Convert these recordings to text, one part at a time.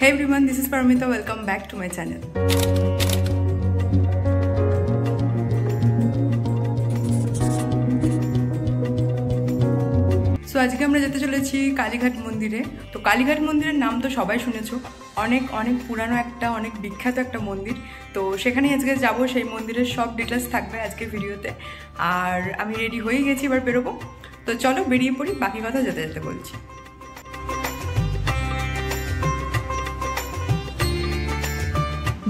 Hey everyone, this is Paramita. Welcome back to my channel. So আজকে আমরা যেতে চলেছি কালীঘাট মন্দিরে। তো কালীঘাট মন্দিরের নাম তো সবাই শুনেছো, অনেক অনেক পুরানো একটা অনেক বিখ্যাত একটা মন্দির। তো সেখানে আজকে যাব, সেই মন্দিরের সব ডিটেলস থাকবে আজকে ভিডিওতে। আর আমি রেডি হয়ে গেছি, এবার বেরোবো। তো চলো বেরিয়ে পড়ি, বাকি কথা যেতে যেতে বলছি।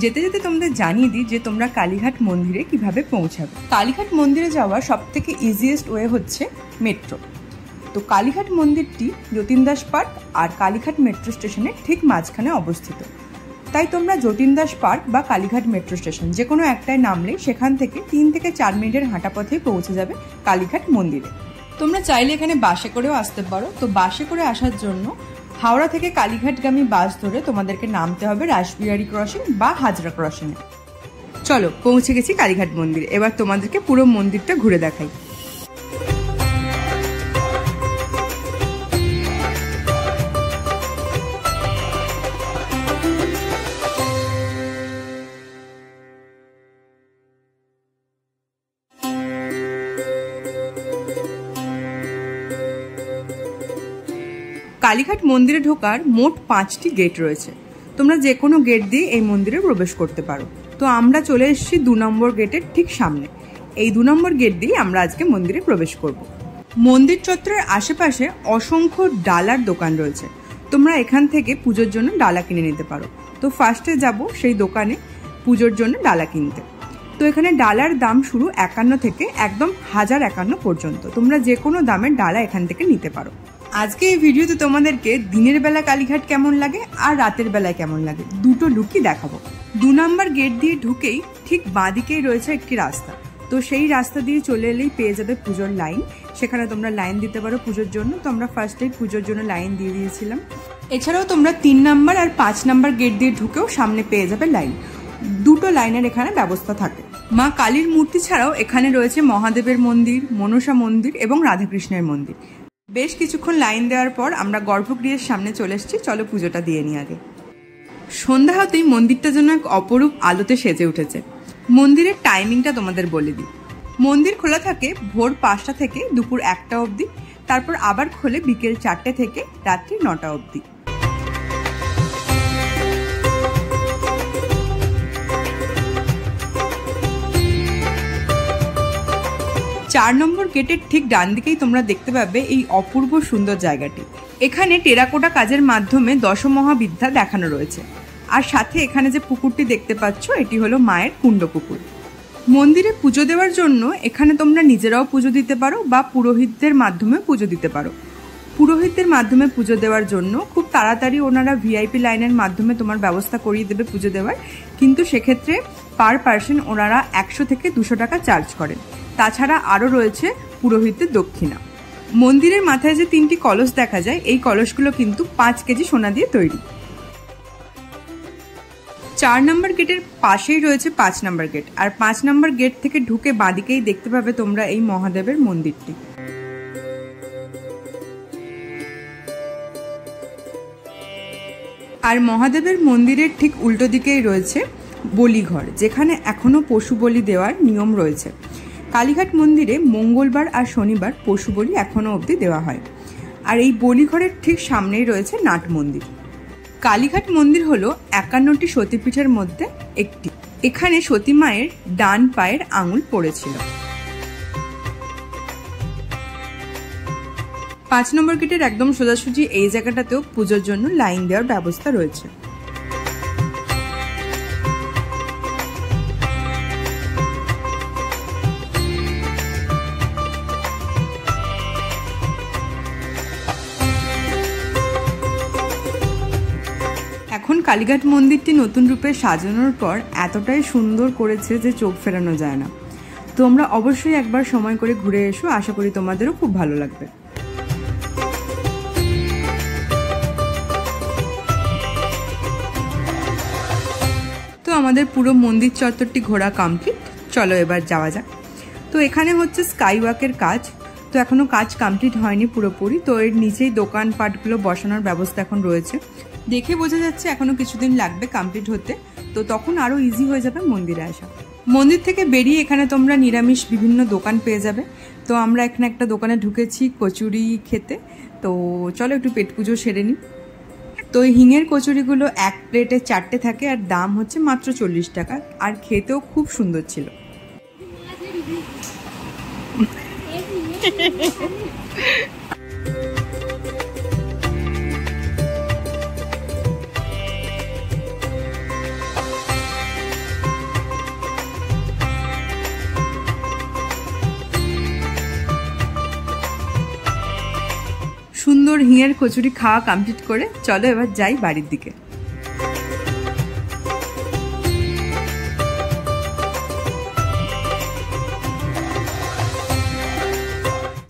যেতে যেতে তোমাদের জানিয়ে দিই যে তোমরা কালীঘাট মন্দিরে কিভাবে পৌঁছাবে। কালীঘাট মন্দিরে যাওয়ার সবথেকে ইজিয়েস্ট ওয়ে হচ্ছে মেট্রো। তো কালীঘাট মন্দিরটি যতীন দাস পার্ক আর কালীঘাট মেট্রো স্টেশনের ঠিক মাঝখানে অবস্থিত। তাই তোমরা যতীন দাস পার্ক বা কালীঘাট মেট্রো স্টেশন যে কোনো একটাই নামলে সেখান থেকে 3 থেকে 4 মিনিটের হাঁটা পথেই পৌঁছে যাবে কালীঘাট মন্দিরে। তোমরা চাইলে এখানে বাসে করেও আসতে পারো। তো বাসে করে আসার জন্য হাওড়া থেকে কালীঘাটগামী বাস ধরে তোমাদেরকে নামতে হবে রাসবিহারী ক্রসিং বা হাজরা ক্রসিংয়ে। চলো পৌঁছে গেছি কালীঘাট মন্দিরে, এবার তোমাদেরকে পুরো মন্দিরটা ঘুরে দেখাই। কালীঘাট মন্দিরে ঢোকার মোট 5টি গেট রয়েছে। তোমরা যে কোনো গেট দিয়ে এই মন্দিরে প্রবেশ করতে পারো। তো আমরা চলে এসেছি 2 নম্বর গেটের ঠিক সামনে। এই 2 নম্বর গেট দিয়ে আমরা আজকে মন্দিরে প্রবেশ করব। মন্দির চত্বরের আশেপাশে অসংখ্য ডালার দোকান রয়েছে। তোমরা এখান থেকে পুজোর জন্য ডালা কিনে নিতে পারো। তো ফার্স্টে যাব সেই দোকানে পুজোর জন্য ডালা কিনতে। তো এখানে ডালার দাম শুরু 51 থেকে একদম 1051 পর্যন্ত। তোমরা যে কোনো দামের ডালা এখান থেকে নিতে পারো। আজকে এই ভিডিওতে তোমাদেরকে দিনের বেলা কালীঘাট কেমন লাগে আর রাতের বেলায় কেমন লাগে দুটো লুকই দেখাবো। 2 নম্বর গেট দিয়ে ঢুকেই ঠিক বাঁদিকেই রয়েছে একটি রাস্তা। তো সেই রাস্তা দিয়ে চলে এলেই পেয়ে যাবে পুজোর লাইন। সেখানে তোমরা লাইন দিতে পারো পুজোর জন্য। তো আমরা ফার্স্টেই পুজোর জন্য লাইন দিয়ে দিয়েছিলাম। এছাড়াও তোমরা 3 নম্বর আর 5 নম্বর গেট দিয়ে ঢুকেও সামনে পেয়ে যাবে লাইন। দুটো লাইনের এখানে ব্যবস্থা থাকে। মা কালীর মূর্তি ছাড়াও এখানে রয়েছে মহাদেবের মন্দির, মনসা মন্দির এবং রাধাকৃষ্ণের মন্দির। বেশ কিছুক্ষণ লাইন দেওয়ার পর আমরা গর্ভগৃহের সামনে চলে এসেছি। চলো পুজোটা দিয়ে নিই আগে। সন্ধ্যা হতেই মন্দিরটা যেন এক অপরূপ আলোতে সেজে উঠেছে। মন্দিরের টাইমিংটা তোমাদের বলে দিই। মন্দির খোলা থাকে ভোর 5টা থেকে দুপুর 1টা অবধি। তারপর আবার খোলে বিকেল 4টে থেকে রাত্রি 9টা অবধি। চার নম্বর গেটের ঠিক ডান দিকেই তোমরা দেখতে পাবে এই অপূর্ব সুন্দর জায়গাটি। এখানে টেরাকোটা কাজের মাধ্যমে দশমহাবিদ্যা দেখানো রয়েছে। আর সাথে এখানে যে পুকুরটি দেখতে পাচ্ছ এটি হলো মায়ের কুণ্ড পুকুর। মন্দিরে পুজো দেওয়ার জন্য এখানে তোমরা নিজেরাও পুজো দিতে পারো বা পুরোহিতদের মাধ্যমে পুজো দিতে পারো। পুরোহিতদের মাধ্যমে পুজো দেওয়ার জন্য খুব তাড়াতাড়ি ওনারা ভিআইপি লাইনের মাধ্যমে তোমার ব্যবস্থা করিয়ে দেবে পুজো দেওয়ার। কিন্তু সেক্ষেত্রে পার পার্সন ওনারা 100 থেকে 200 টাকা চার্জ করেন। তাছাড়া আরও রয়েছে পুরোহিতের দক্ষিণা। মন্দিরের মাথায় যে 3টি কলস দেখা যায়, এই কলসগুলো কিন্তু 5 কেজি সোনা দিয়ে তৈরি। 4 নম্বর গেটের পাশেই রয়েছে 5 নম্বর গেট। আর 5 নম্বর গেট থেকে ঢুকে বাঁদিকেই দেখতে পাবে তোমরা এই মহাদেবের মন্দিরটি। আর মহাদেবের মন্দিরের ঠিক উল্টো দিকেই রয়েছে বলিঘর, যেখানে এখনো পশু বলি দেওয়ার নিয়ম রয়েছে। কালীঘাট মন্দিরে মঙ্গলবার আর শনিবার পশু বলি এখনো অবধি দেওয়া হয়। আর এই বলিঘরের ঠিক সামনেই রয়েছে নাট মন্দির। কালীঘাট মন্দির হলো 51টি সতীপীঠের মধ্যে একটি। এখানে সতী মায়ের ডান পায়ের আঙুল পড়েছিল। 5 নম্বর গেটের একদম সোজাসুজি এই জায়গাটাতেও পুজোর জন্য লাইন দেওয়ার ব্যবস্থা রয়েছে। এখন কালীঘাট মন্দিরটি নতুন রূপে সাজানোর পর এতটাই সুন্দর করেছে যে চোখ ফেরানো যায় না। তোমরা অবশ্যই একবার সময় করে ঘুরে এসো, আশা করি তোমাদেরও খুব ভালো লাগবে। তো আমাদের পুরো মন্দির চত্বরটি ঘোরা কমপ্লিট। চলো এবার যাওয়া যাক। তো এখানে হচ্ছে স্কাই ওয়াকের কাজ। তো এখনো কাজ কমপ্লিট হয়নি পুরোপুরি। তো এর নিচেই দোকানপাটগুলো বসানোর ব্যবস্থা এখন রয়েছে। দেখে বোঝা যাচ্ছে এখনো কিছুদিন লাগবে কমপ্লিট হতে, তো তখন আরও ইজি হয়ে যাবে মন্দিরে আসা। মন্দির থেকে বেরিয়ে এখানে তোমরা নিরামিষ বিভিন্ন দোকান পেয়ে যাবে। তো আমরা এখানে একটা দোকানে ঢুকেছি কচুরি খেতে, তো চলো একটু পেট পুজো সেরে নিই। তো এই হিঙের কচুরিগুলো এক প্লেটে 4টে থাকে আর দাম হচ্ছে মাত্র 40 টাকা, আর খেতেও খুব সুন্দর ছিল। সুন্দর হিঙের কচুরি খাওয়া কমপ্লিট করে চলো এবার যাই বাড়ির দিকে।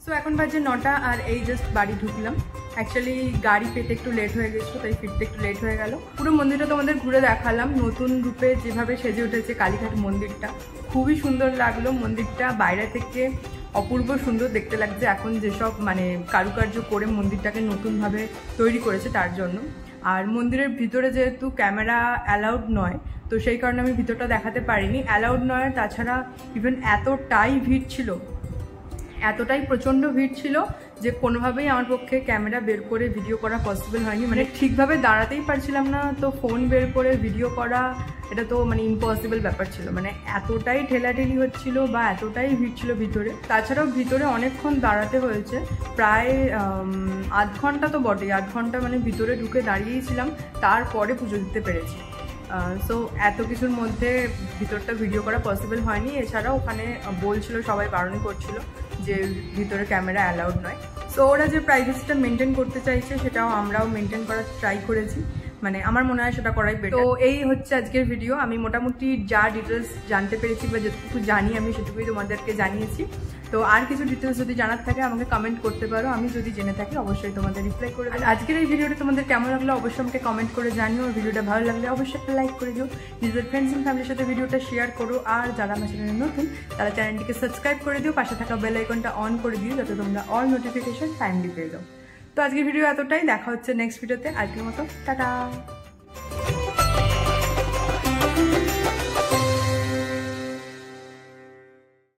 সো এখন বাজে 9টা আর এই জাস্ট বাড়ি ঢুকলাম। অ্যাকচুয়ালি গাড়ি পেতে একটু লেট হয়ে গেছিলো, তাই ফিরতে একটু লেট হয়ে গেল। পুরো মন্দিরটা তোমাদের ঘুরে দেখালাম, নতুন রূপে যেভাবে সেজে উঠেছে কালীঘাট মন্দিরটা, খুবই সুন্দর লাগলো। মন্দিরটা বাইরে থেকে অপূর্ব সুন্দর দেখতে লাগছে, এখন যেসব মানে কারুকার্য করে মন্দিরটাকে নতুনভাবে তৈরি করেছে তার জন্য। আর মন্দিরের ভিতরে যেহেতু ক্যামেরা অ্যালাউড নয়, তো সেই কারণে আমি ভিতরটা দেখাতে পারিনি। অ্যালাউড নয়, তাছাড়া ইভেন এতটাই ভিড় ছিল, এতটাই প্রচণ্ড ভিড় ছিল যে কোনোভাবেই আমার পক্ষে ক্যামেরা বের করে ভিডিও করা পসিবল হয়নি। মানে ঠিকভাবে দাঁড়াতেই পারছিলাম না, তো ফোন বের করে ভিডিও করা এটা তো মানে ইম্পসিবল ব্যাপার ছিল। মানে এতটাই ঠেলাঠেলি হচ্ছিল বা এতটাই ভিড় ছিল ভিতরে। তাছাড়াও ভিতরে অনেকক্ষণ দাঁড়াতে হয়েছে, প্রায় আধ ঘন্টা তো বটেই, আধ ঘন্টা মানে ভিতরে ঢুকে দাঁড়িয়েছিলাম, তারপরে পুজো দিতে পেরেছি। সো এত কিছুর মধ্যে ভিতরটা ভিডিও করা পসিবল হয়নি। এছাড়াও ওখানে বলছিল, সবাই বারণ করছিল যে ভিতরে ক্যামেরা অ্যালাউড নয়। সো ওরা যে প্রাইভেসিটা মেনটেন করতে চাইছে সেটাও আমরাও মেনটেন করার ট্রাই করেছি, মানে আমার মনে হয় সেটা করাই বেটার। তো এই হচ্ছে আজকের ভিডিও। আমি মোটামুটি যা ডিটেলস জানতে পেরেছি বা যেটুকু জানি আমি সেটুকুই তোমাদেরকে জানিয়েছি। তো আর কিছু ডিটেলস যদি জানার থাকে আমাকে কমেন্ট করতে পারো, আমি যদি জেনে থাকি অবশ্যই তোমাদের রিপ্লাই করে দেবো। আজকের এই ভিডিওটা তোমাদের কেমন লাগলো অবশ্যই আমাকে কমেন্ট করে জানিও। ভিডিওটা ভালো লাগলে অবশ্যই একটা লাইক করে দিও, নিজেদের ফ্রেন্ডস এন্ড ফ্যামিলির সাথে ভিডিওটা শেয়ার করো, আর যারা আমার চ্যানেলে নতুন তারা চ্যানেলটিকে সাবস্ক্রাইব করে দিও, পাশে থাকা বেল আইকনটা অন করে দিও যাতে তোমরা অল নোটিফিকেশন টাইমলি পেয়ে যাও। তো আজকের ভিডিও এতটাই, দেখা হচ্ছে নেক্সট ভিডিওতে। আজকের মতো টাটা।